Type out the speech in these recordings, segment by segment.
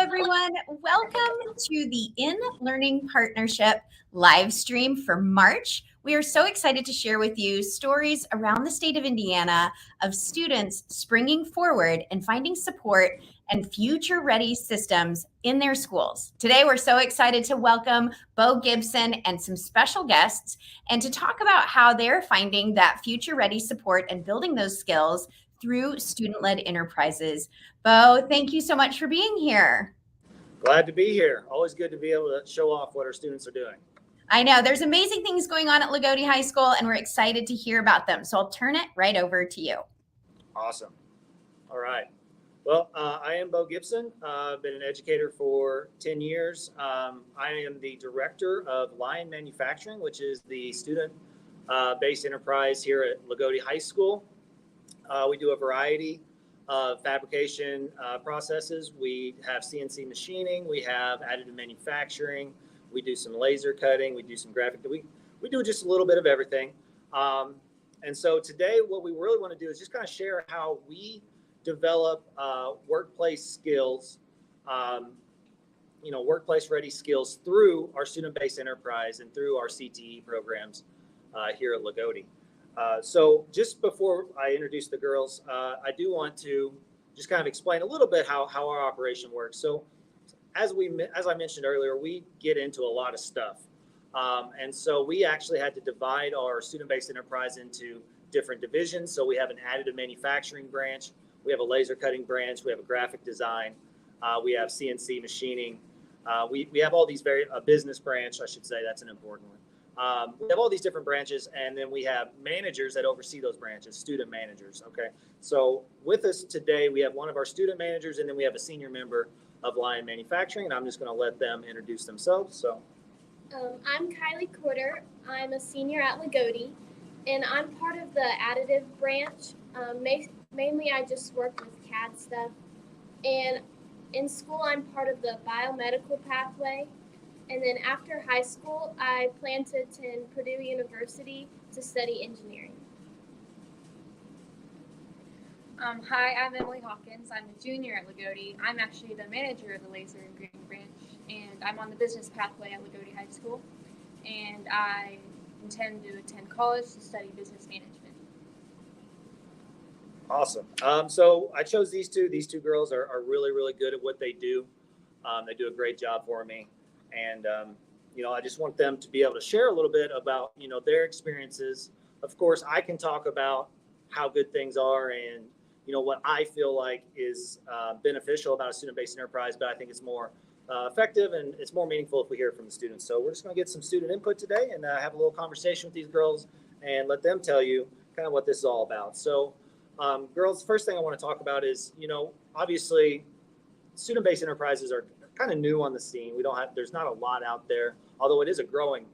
everyone. Welcome to the In Learning Partnership live stream for March. We are so excited to share with you stories around the state of Indiana of students springing forward and finding support and future-ready systems in their schools. Today, we're so excited to welcome Bo Gibson and some special guests and to talk about how they're finding that future-ready support and building those skills through student-led enterprises. Bo, thank you so much for being here. Glad to be here. Always good to be able to show off what our students are doing. I know there's amazing things going on at Loogootee High School, and we're excited to hear about them. So I'll turn it right over to you. Awesome. All right. Well, I am Bo Gibson. I've been an educator for 10 years. I am the director of Lion Manufacturing, which is the student-based enterprise here at Loogootee High School. We do a variety of fabrication processes. We have CNC machining, we have additive manufacturing, we do some laser cutting, we do some graphic, we do just a little bit of everything. And so today what we really want to do is just kind of share how we develop workplace skills, workplace ready skills through our student-based enterprise and through our CTE programs here at Loogootee. So just before I introduce the girls, I do want to just kind of explain a little bit how our operation works. So as I mentioned earlier, we get into a lot of stuff. And so we actually had to divide our student-based enterprise into different divisions. So we have an additive manufacturing branch, we have a laser cutting branch, we have a graphic design, we have CNC machining, we have all these business branch, I should say, that's an important one. We have all these different branches, and then we have managers that oversee those branches, student managers. Okay, so with us today, we have one of our student managers, and then we have a senior member of Lion Manufacturing, and I'm just going to let them introduce themselves. So, I'm Kylie Corder. I'm a senior at Loogootee, and I'm part of the additive branch. Mainly, I just work with CAD stuff, and in school, I'm part of the biomedical pathway. And then after high school, I plan to attend Purdue University to study engineering. Hi, I'm Emily Hawkins. I'm a junior at Loogootee. I'm actually the manager of the laser engraving branch, and I'm on the business pathway at Loogootee High School. And I intend to attend college to study business management. Awesome. So I chose these two. These two girls are really, really good at what they do. They do a great job for me. And, I just want them to be able to share a little bit about, their experiences. Of course, I can talk about how good things are and, what I feel like is beneficial about a student-based enterprise, but I think it's more effective and it's more meaningful if we hear it from the students. So we're just going to get some student input today and have a little conversation with these girls and let them tell you kind of what this is all about. So, girls, first thing I want to talk about is, obviously, student-based enterprises are kind of new on the scene. There's not a lot out there, although it is a growing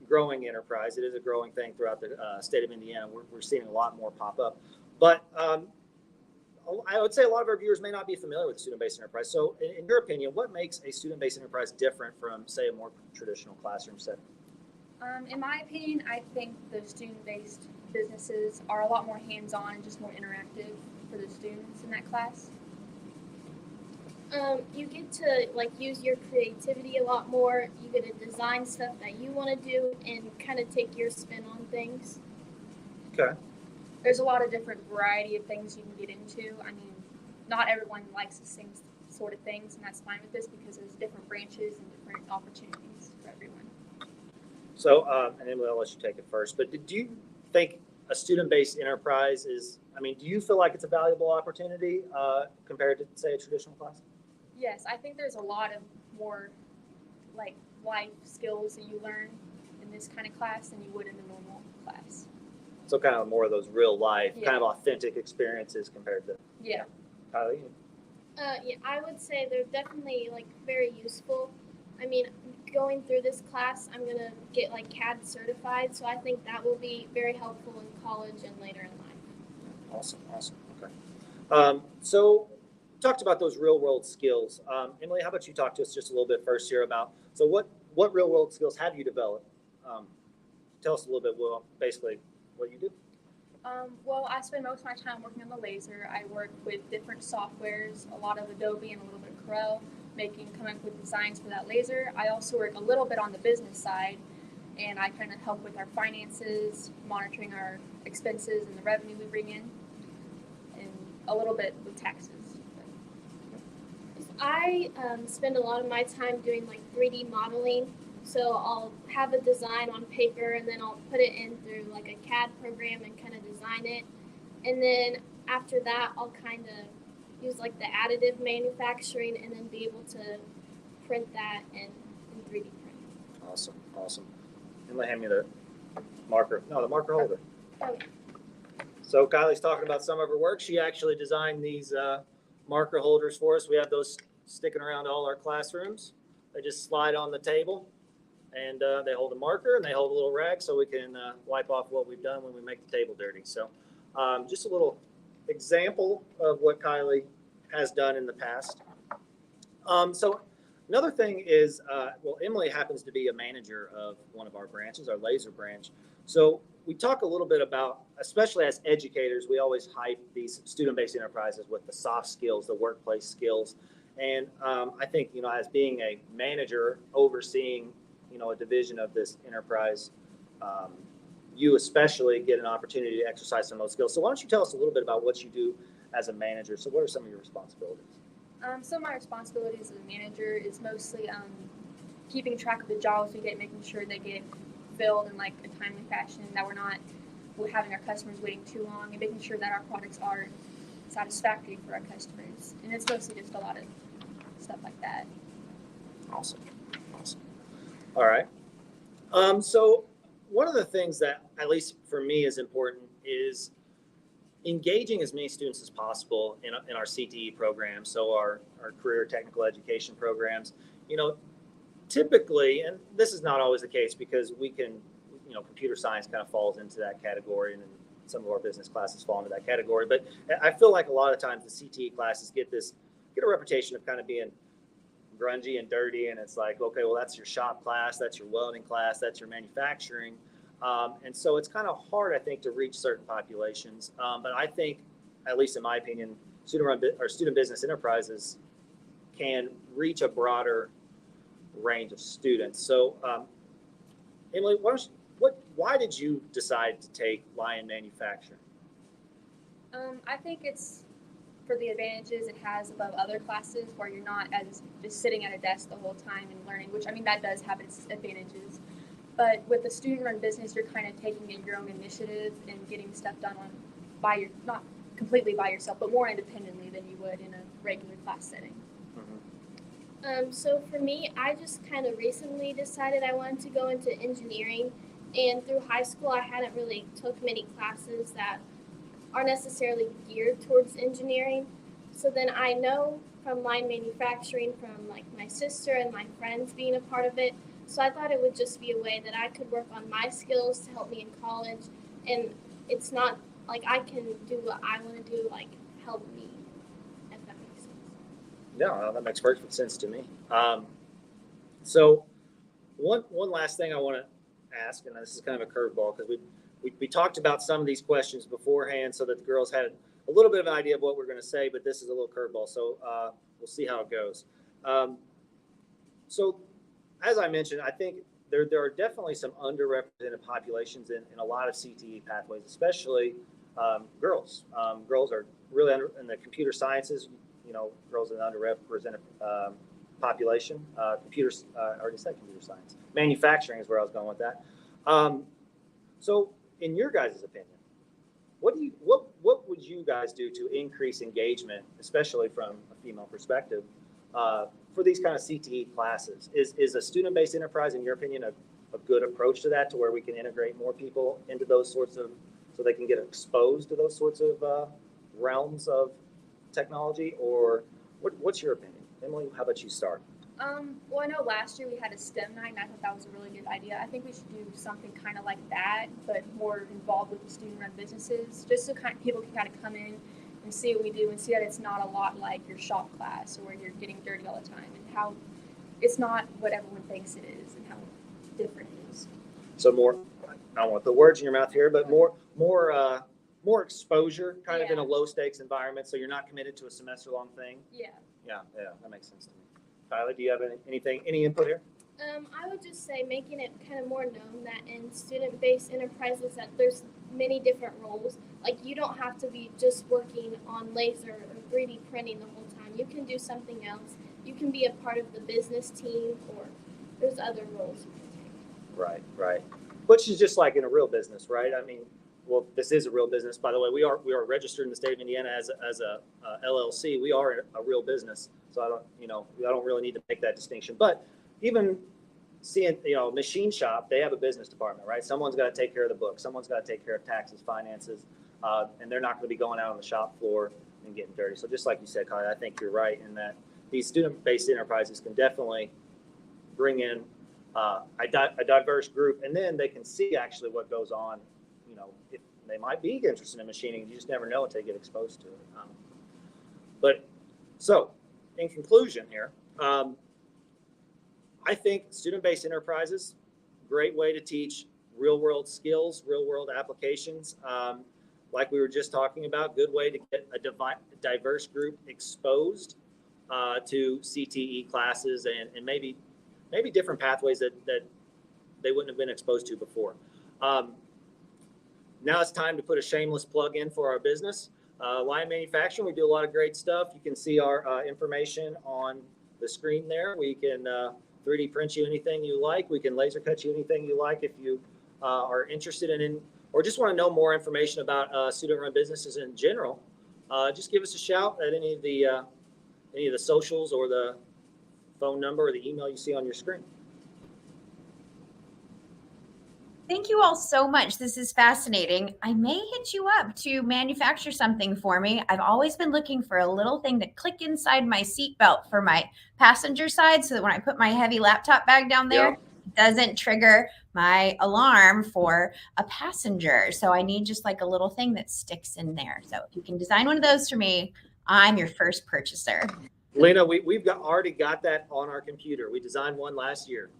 enterprise. It is a growing thing throughout the state of Indiana. We're seeing a lot more pop up. But I would say a lot of our viewers may not be familiar with student-based enterprise. So in your opinion, what makes a student-based enterprise different from, say, a more traditional classroom setting? In my opinion, I think the student-based businesses are a lot more hands-on and just more interactive for the students in that class. You get to use your creativity a lot more. You get to design stuff that you want to do and kind of take your spin on things. Okay. There's a lot of different variety of things you can get into. I mean, not everyone likes the same sort of things, and that's fine with this because there's different branches and different opportunities for everyone. So, and Emily, I'll let you take it first, but do you think a student-based enterprise do you feel like it's a valuable opportunity compared to, say, a traditional class? Yes, I think there's a lot of more life skills that you learn in this kind of class than you would in the normal class. So kind of more of those real life, kind of authentic experiences compared to. Yeah. Kylie? I would say they're definitely very useful. I mean, going through this class, I'm gonna get CAD certified, so I think that will be very helpful in college and later in life. Awesome. Okay. So talked about those real world skills. Emily, how about you talk to us just a little bit first here about, so what real world skills have you developed? Tell us a little bit, basically what you do. Well, I spend most of my time working on the laser. I work with different softwares, a lot of Adobe and a little bit of Corel, coming up with designs for that laser. I also work a little bit on the business side, and I kind of help with our finances, monitoring our expenses and the revenue we bring in, and a little bit with taxes. I spend a lot of my time doing like 3D modeling. So I'll have a design on paper and then I'll put it in through like a CAD program and kind of design it. And then after that, I'll kind of use like the additive manufacturing and then be able to print that in 3D print. Awesome, awesome. And let hand me the marker. No, the marker holder. Okay. So Kylie's talking about some of her work. She actually designed these marker holders for us. We have those sticking around all our classrooms. They just slide on the table, and they hold a marker and they hold a little rag so we can wipe off what we've done when we make the table dirty. So just a little example of what Kylie has done in the past. So another thing is, well, Emily happens to be a manager of one of our branches, our laser branch. So we talk a little bit about, especially as educators, we always hype these student-based enterprises with the soft skills, the workplace skills. And I think, as being a manager overseeing, a division of this enterprise, you especially get an opportunity to exercise some of those skills. So why don't you tell us a little bit about what you do as a manager? So what are some of your responsibilities? So my responsibilities as a manager is mostly keeping track of the jobs we get, making sure they get filled in like a timely fashion, that we're not having our customers waiting too long, and making sure that our products are satisfactory for our customers. And it's mostly just a lot of stuff like that. Awesome. All right. So one of the things that, at least for me, is important is engaging as many students as possible in our CTE programs, so our career technical education programs. Typically, and this is not always the case because we can, computer science kind of falls into that category, and then some of our business classes fall into that category. But I feel like a lot of times the CTE classes get a reputation of kind of being grungy and dirty, and it's like, okay, well, that's your shop class, that's your welding class, that's your manufacturing. And so it's kind of hard, I think, to reach certain populations. But I think, at least in my opinion, student business enterprises can reach a broader range of students. So, Emily, why did you decide to take Lion Manufacturing? I think it's for the advantages it has above other classes, where you're not as just sitting at a desk the whole time and learning, which that does have its advantages. But with a student-run business, you're kind of taking in your own initiative and getting stuff done not completely by yourself, but more independently than you would in a regular class setting. So for me, I just kind of recently decided I wanted to go into engineering, and through high school I hadn't really took many classes that are necessarily geared towards engineering. So then I know from line manufacturing, from like my sister and my friends being a part of it, so I thought it would just be a way that I could work on my skills to help me in college, and it's not like I can do what I want to do, like help me, if that makes sense. No, that makes perfect sense to me. So one last thing I want to ask, and this is kind of a curveball because we talked about some of these questions beforehand so that the girls had a little bit of an idea of what we're going to say, but this is a little curveball, so we'll see how it goes. So as I mentioned, I think there are definitely some underrepresented populations in a lot of CTE pathways, especially girls. Girls are really in the computer sciences, girls in the underrepresented population. I already said computer science. Manufacturing is where I was going with that. So in your guys' opinion, what would you guys do to increase engagement, especially from a female perspective, for these kind of CTE classes? Is a student-based enterprise, in your opinion, a good approach to that, to where we can integrate more people into those sorts of, so they can get exposed to those sorts of realms of technology? Or what's your opinion? Emily, how about you start? Well, I know last year we had a STEM night, and I thought that was a really good idea. I think we should do something kind of like that, but more involved with the student-run businesses, just so people can kind of come in and see what we do and see that it's not a lot like your shop class, or where you're getting dirty all the time, and how it's not what everyone thinks it is and how different it is. So more, I don't want the words in your mouth here, but more more exposure kind of in a Yeah. low stakes environment. So you're not committed to a semester long thing. Yeah. Yeah, that makes sense to me. Tyler, do you have any input here? I would just say making it kind of more known that in student-based enterprises that there's many different roles. Like you don't have to be just working on laser or 3D printing the whole time. You can do something else. You can be a part of the business team, or there's other roles you can take. Right. Which is just like in a real business, right? I mean, well, this is a real business, by the way. We are registered in the state of Indiana as a LLC. We are a real business, so I don't really need to make that distinction. But even seeing, machine shop, they have a business department, right? Someone's got to take care of the books. Someone's got to take care of taxes, finances, and they're not going to be going out on the shop floor and getting dirty. So just like you said, Kylie, I think you're right in that these student-based enterprises can definitely bring in a diverse group, and then they can see actually what goes on. If they might be interested in machining, you just never know until you get exposed to it. But so, in conclusion here, I think student-based enterprises, great way to teach real-world skills, real-world applications. Like we were just talking about, good way to get a diverse group exposed to CTE classes and maybe different pathways that they wouldn't have been exposed to before. Now it's time to put a shameless plug in for our business. Lion Manufacturing, we do a lot of great stuff. You can see our information on the screen there. We can 3D print you anything you like. We can laser cut you anything you like if you are interested in or just want to know more information about student-run businesses in general. Just give us a shout at any of the socials or the phone number or the email you see on your screen. Thank you all so much. This is fascinating. I may hit you up to manufacture something for me. I've always been looking for a little thing to click inside my seatbelt for my passenger side so that when I put my heavy laptop bag down there, it doesn't trigger my alarm for a passenger. So I need just like a little thing that sticks in there. So if you can design one of those for me, I'm your first purchaser. Lena, we've already got that on our computer. We designed one last year.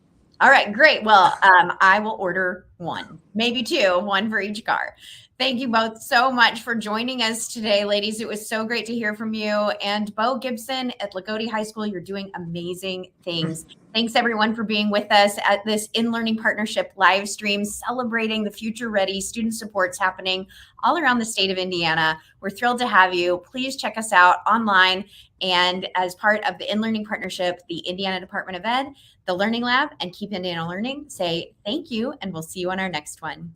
All right, great. Well, I will order one, maybe two, one for each car. Thank you both so much for joining us today, ladies. It was so great to hear from you. And Bo Gibson at Loogootee High School, you're doing amazing things. Thanks, everyone, for being with us at this In-Learning Partnership live stream celebrating the future-ready student supports happening all around the state of Indiana. We're thrilled to have you. Please check us out online. And as part of the In-Learning Partnership, the Indiana Department of Ed, the Learning Lab, and Keep Indiana Learning say thank you, and we'll see you on our next one.